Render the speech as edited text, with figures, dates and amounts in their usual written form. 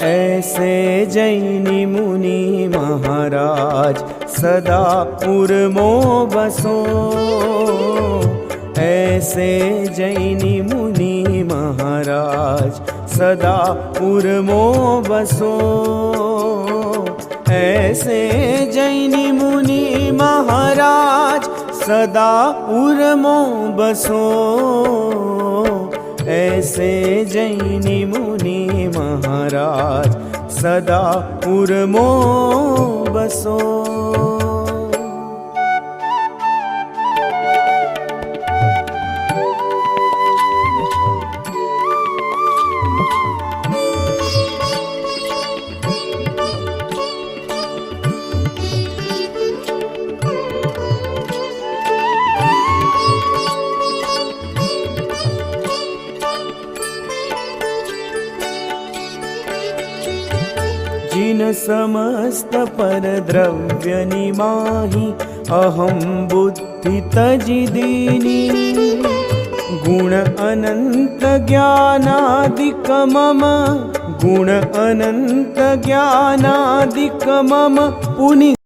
ऐसे जैनी मुनि महाराज सदा उर्मो बसो। ऐसे जैनी मुनि महाराज सदा उर्मो बसो। ऐसे जैनी मुनि महाराज सदा उर्मो बसो। ऐसे जैनी मुनि महाराज सदा उर्मो बसो। जिन समस्त पर द्रव्य निमाही अहम बुद्धि तजि दीनी। गुण अनंत ज्ञानादिक मम गुण अनंत ज्ञानादिक मम पुनि